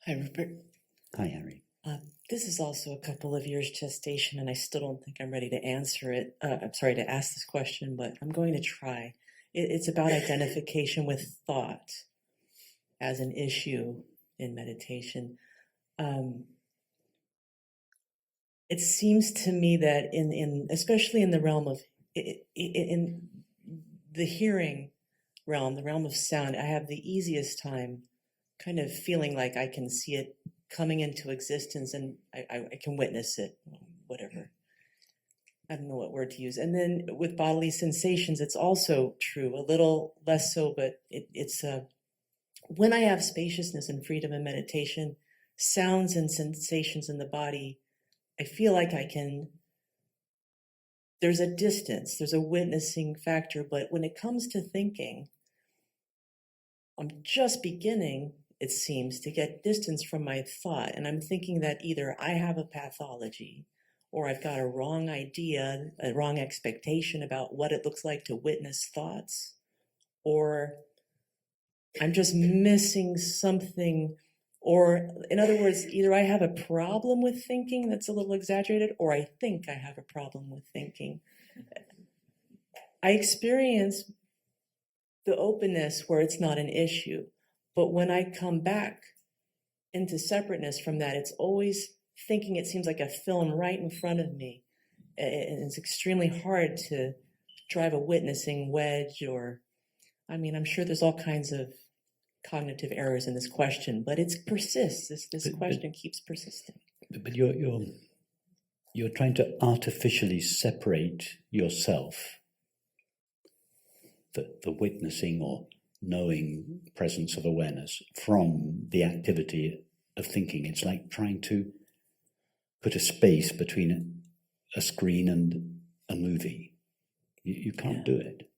Hi, Rupert. Hi, Harry. This is also a couple of years gestation, and I still don't think I'm ready to answer it. I'm sorry to ask this question, but I'm going to try. It's about identification with thought as an issue in meditation. It seems to me that especially in the realm of in the hearing realm, the realm of sound, I have the easiest time kind of feeling like I can see it coming into existence and I can witness it, whatever. I don't know what word to use. And then with bodily sensations, it's also true, a little less so, but it's when I have spaciousness and freedom in meditation, sounds and sensations in the body, I feel like there's a distance, there's a witnessing factor, but when it comes to thinking, I'm just beginning, it seems, to get distance from my thought. And I'm thinking that either I have a pathology or I've got a wrong idea, a wrong expectation about what it looks like to witness thoughts, or I'm just missing something. Or, in other words, either I have a problem with thinking that's a little exaggerated, or I think I have a problem with thinking. I experience the openness where it's not an issue. But when I come back into separateness from that, it's always thinking, it seems like a film right in front of me. And it's extremely hard to drive a witnessing wedge I'm sure there's all kinds of cognitive errors in this question, but it persists. This question keeps persisting. But you're trying to artificially separate yourself, the witnessing or knowing presence of awareness, from the activity of thinking. It's like trying to put a space between a screen and a movie. You can't do it.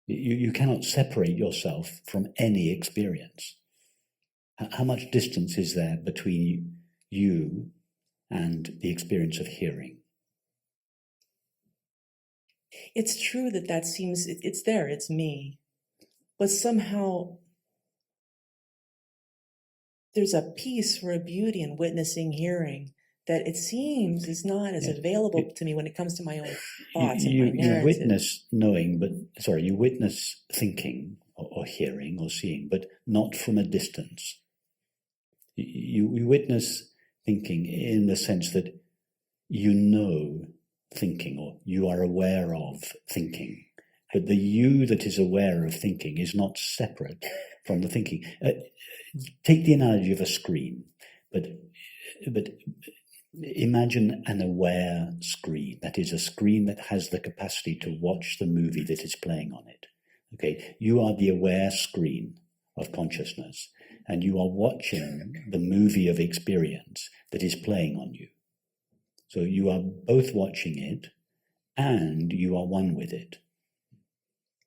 You cannot separate yourself from any experience. How much distance is there between you and the experience of hearing? It's true that seems, it's there, it's me. But somehow there's a peace or a beauty in witnessing hearing that it seems is not as available to me when it comes to my own thoughts and my narrative. You witness knowing, you witness thinking or hearing or seeing, but not from a distance. You witness thinking in the sense that you know thinking, or you are aware of thinking. But the you that is aware of thinking is not separate from the thinking. Take the analogy of a screen, but imagine an aware screen. That is a screen that has the capacity to watch the movie that is playing on it. Okay, you are the aware screen of consciousness, and you are watching the movie of experience that is playing on you. So you are both watching it, and you are one with it.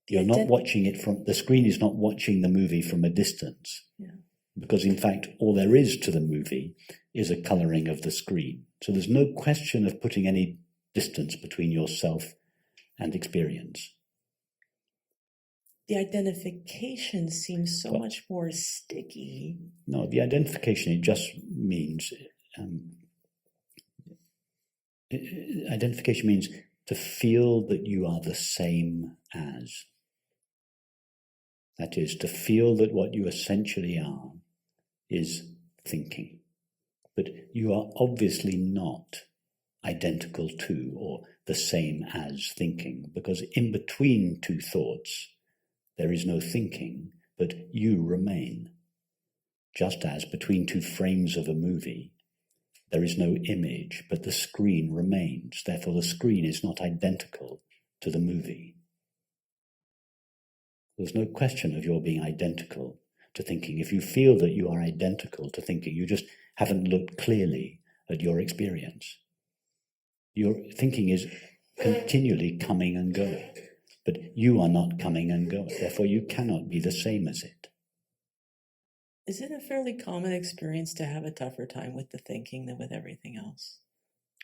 You're not watching it the screen is not watching the movie from a distance. Yeah. Because in fact, all there is to the movie is a coloring of the screen. So there's no question of putting any distance between yourself and experience. The identification seems so much more sticky. No, the identification, it just means, identification means to feel that you are the same as. That is, to feel that what you essentially are is thinking. But you are obviously not identical to or the same as thinking, because in between two thoughts, there is no thinking, but you remain. Just as between two frames of a movie, there is no image, but the screen remains. Therefore, the screen is not identical to the movie. There's no question of your being identical to thinking. If you feel that you are identical to thinking, you just haven't looked clearly at your experience. Your thinking is continually coming and going, but you are not coming and going. Therefore, you cannot be the same as it. Is it a fairly common experience to have a tougher time with the thinking than with everything else?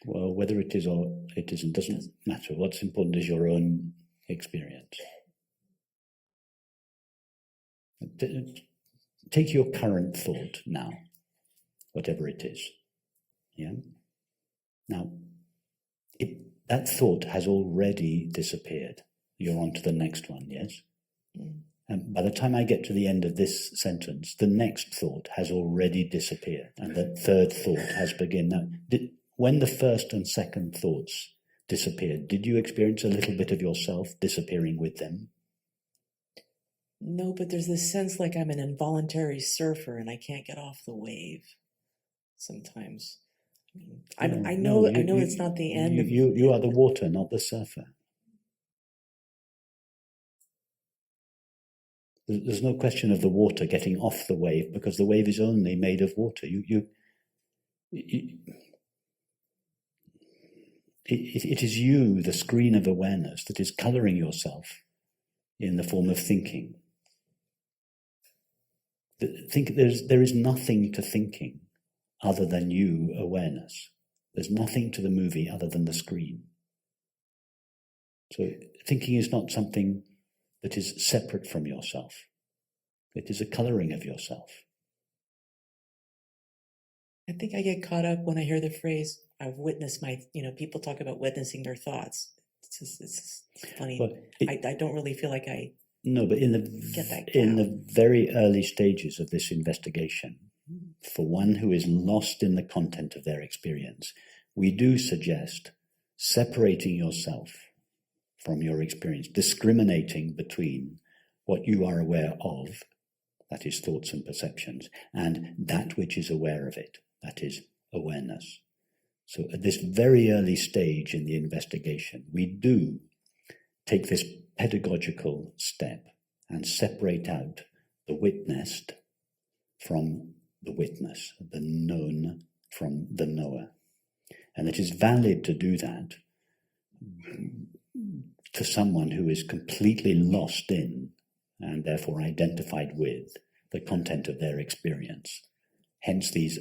Well, whether it is or it isn't doesn't matter. What's important is your own experience. take your current thought now, whatever it is. Yeah. Now, that thought has already disappeared. You're on to the next one, yes? And by the time I get to the end of this sentence, the next thought has already disappeared, and the third thought has begun. Now, when the first and second thoughts disappeared, did you experience a little bit of yourself disappearing with them? No, but there's this sense like I'm an involuntary surfer and I can't get off the wave sometimes. I know it's not the end. You are the water, not the surfer. There's no question of the water getting off the wave, because the wave is only made of water. It is you, the screen of awareness, that is coloring yourself in the form of thinking. There is nothing to thinking other than you, awareness. There's nothing to the movie other than the screen. So thinking is not something that is separate from yourself. It is a coloring of yourself. I think I get caught up when I hear the phrase, I've witnessed people talk about witnessing their thoughts. It's just funny. I don't really feel like I No, but in the very early stages of this investigation, for one who is lost in the content of their experience, we do suggest separating yourself from your experience, discriminating between what you are aware of, that is thoughts and perceptions, and that which is aware of it, that is awareness. So at this very early stage in the investigation, we do take this pedagogical step and separate out the witnessed from the witness, the known from the knower. And it is valid to do that to someone who is completely lost in and therefore identified with the content of their experience. Hence these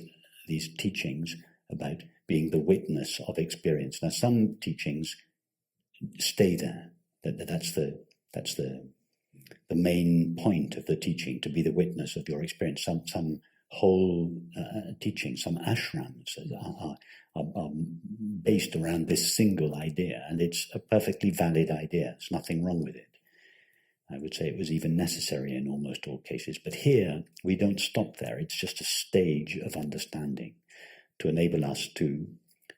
teachings about being the witness of experience. Now, some teachings stay there. That's the main point of the teaching, to be the witness of your experience. Some whole teachings, some ashrams are based around this single idea, and it's a perfectly valid idea. There's nothing wrong with it. I would say it was even necessary in almost all cases. But here, we don't stop there. It's just a stage of understanding to enable us to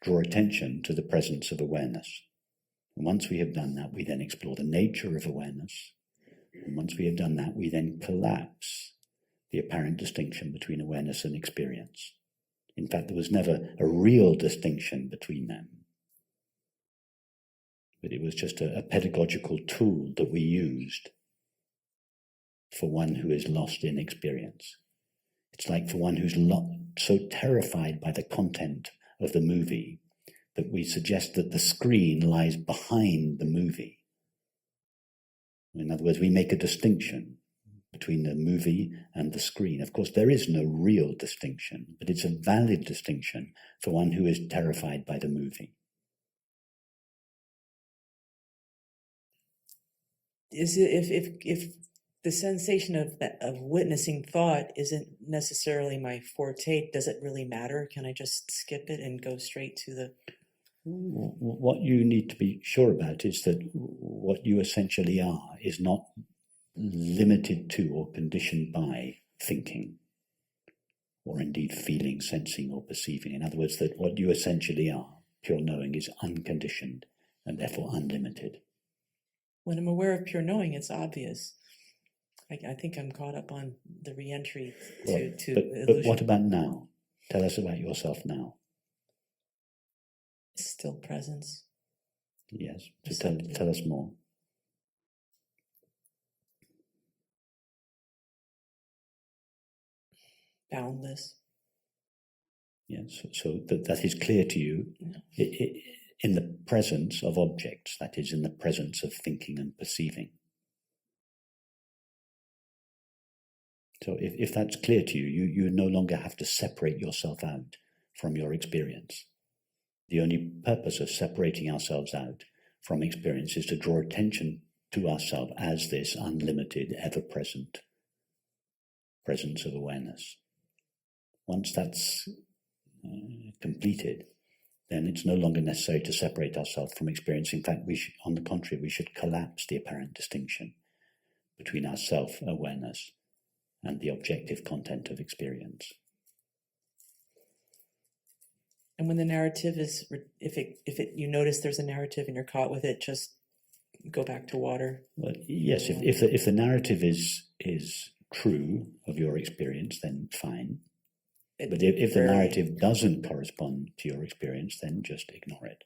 draw attention to the presence of awareness. And once we have done that, we then explore the nature of awareness. And once we have done that, we then collapse the apparent distinction between awareness and experience. In fact, there was never a real distinction between them. But it was just a pedagogical tool that we used for one who is lost in experience. It's like for one who's so terrified by the content of the movie that we suggest that the screen lies behind the movie. In other words, we make a distinction between the movie and the screen. Of course, there is no real distinction, but it's a valid distinction for one who is terrified by the movie. Is it if the sensation of witnessing thought isn't necessarily my forte, does it really matter? Can I just skip it and go straight to the... What you need to be sure about is that what you essentially are is not limited to or conditioned by thinking, or indeed feeling, sensing, or perceiving. In other words, that what you essentially are, pure knowing, is unconditioned and therefore unlimited. When I'm aware of pure knowing, it's obvious. I think I'm caught up on the re-entry to illusion. But what about now? Tell us about yourself now. Still presence. Yes, so tell us more. Boundless. Yes, so that is clear to you. Yeah. In the presence of objects, that is, in the presence of thinking and perceiving. So if that's clear to you, you no longer have to separate yourself out from your experience. The only purpose of separating ourselves out from experience is to draw attention to ourselves as this unlimited, ever-present presence of awareness. Once that's completed, then it's no longer necessary to separate ourselves from experience. In fact, on the contrary, we should collapse the apparent distinction between our self-awareness and the objective content of experience. And when the narrative is, you notice there's a narrative and you're caught with it, just go back to water. Well, yes, if the narrative is true of your experience, then fine. But if the narrative doesn't correspond to your experience, then just ignore it.